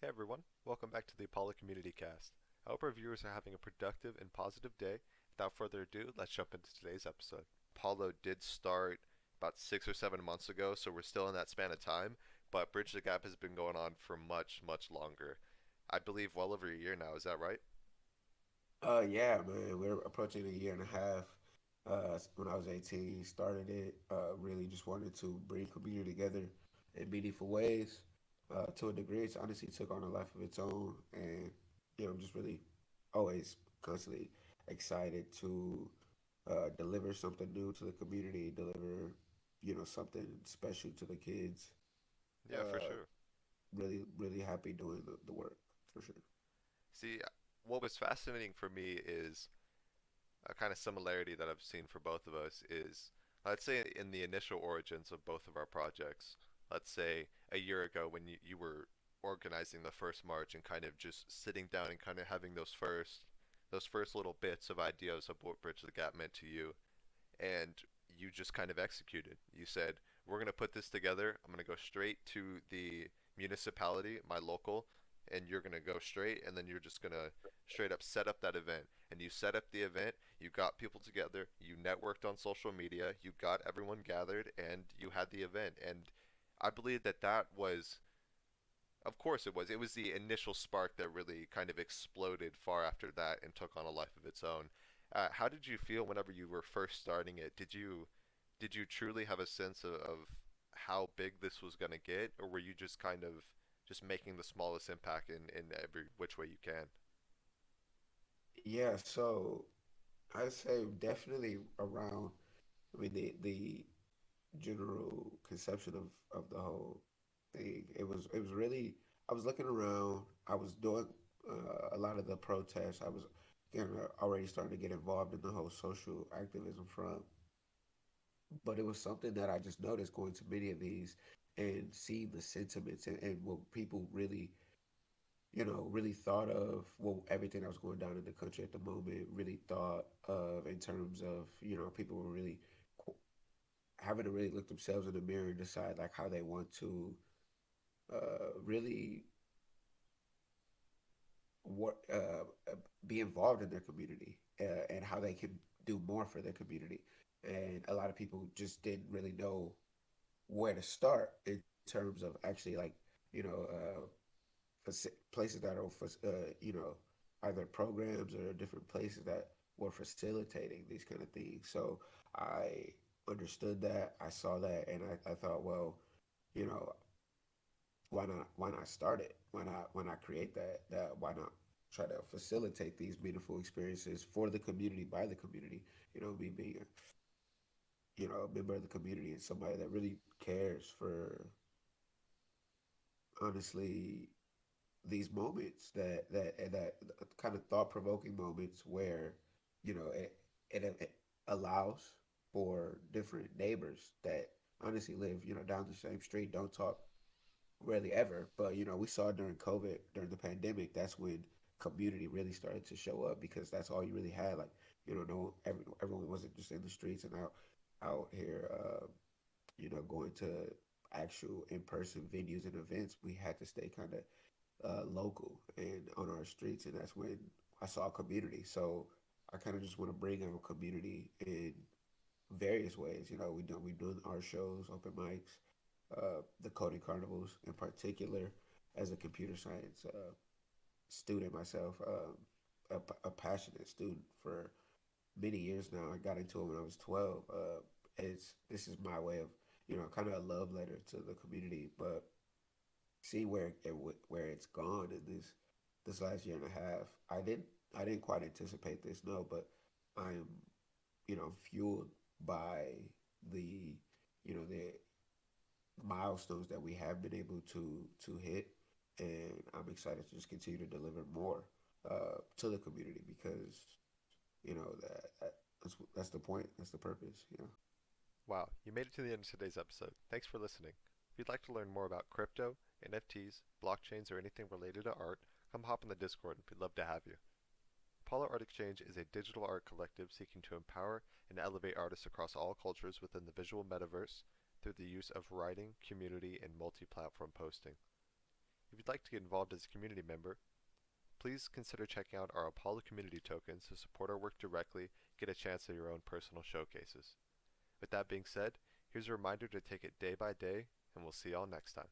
Hey everyone, welcome back to the Apollo Community Cast. I hope our viewers are having a productive and positive day. Without further ado, let's jump into today's episode. Apollo did start about 6 or 7 months ago, so we're still in that span of time, but Bridge the Gap has been going on for much, much longer. I believe well over a year now, is that right? Yeah, man, we're approaching a year and a half. When I was 18, started it. Really just wanted to bring community together in meaningful ways. To a degree, it's honestly took on a life of its own, and I'm just really always constantly excited to deliver something new to the community, deliver something special to the kids. Yeah, for Uh, sure. really, really happy doing the work for sure. See, what was fascinating for me is a kind of similarity that I've seen for both of us is, let's say, in the initial origins of both of our projects, let's say a year ago when you were organizing the first march and kind of just sitting down and kind of having those first little bits of ideas of what Bridge the Gap meant to you, and you just kind of executed. You said, we're going to put this together. I'm going to go straight to the municipality, my local, and you're going to go straight, and then you're just going to straight up set up that event. And you set up the event, you got people together, you networked on social media, you got everyone gathered, and you had the event. And I believe that that was, of course it was. It was the initial spark that really kind of exploded far after that and took on a life of its own. How did you feel whenever you were first starting it? Did you truly have a sense of how big this was going to get, or were you just kind of just making the smallest impact in every which way you can? Yeah, so I'd say definitely around. I mean, the general conception of the whole thing. It was really. I was looking around. I was doing a lot of the protests. I was already starting to get involved in the whole social activism front. But it was something that I just noticed going to many of these and seeing the sentiments and what people really really thought of well everything that was going down in the country at the moment, really thought of in terms of, people were really having to really look themselves in the mirror and decide like how they want to really work, be involved in their community, and how they can do more for their community. And a lot of people just didn't really know where to start in terms of actually like places that are for either programs or different places that were facilitating these kind of things. So I understood that, I saw that, and I thought, well, you know, why not start it? Why not create that why not try to facilitate these meaningful experiences for the community by the community? Me being a member of the community and somebody that really cares for honestly these moments that kind of thought provoking moments where it allows for different neighbors that honestly live down the same street, don't talk rarely ever, but we saw during COVID, during the pandemic, that's when community really started to show up because that's all you really had. Like no everyone wasn't just in the streets and out here going to actual in-person venues and events. We had to stay kind of local and on our streets, and that's when I saw a community. So I kind of just want to bring in a community in various ways. We doing our shows, open mics, the coding carnivals in particular. As a computer science student myself, a passionate student for many years now. I got into it when I was 12. It's This is my way of kind of a love letter to the community, but see where it's gone in this last year and a half. I didn't quite anticipate this, no, but I'm fueled by the the milestones that we have been able to hit, and I'm excited to just continue to deliver more to the community because that's the point, that's the purpose. Wow, you made it to the end of today's episode. Thanks for listening. If you'd like to learn more about crypto, NFTs, blockchains, or anything related to art, come hop in the Discord and we'd love to have you. Apollo Art Exchange is a digital art collective seeking to empower and elevate artists across all cultures within the visual metaverse through the use of writing, community, and multi platform posting. If you'd like to get involved as a community member, please consider checking out our Apollo community tokens to support our work directly, get a chance at your own personal showcases. With that being said, here's a reminder to take it day by day, and we'll see y'all next time.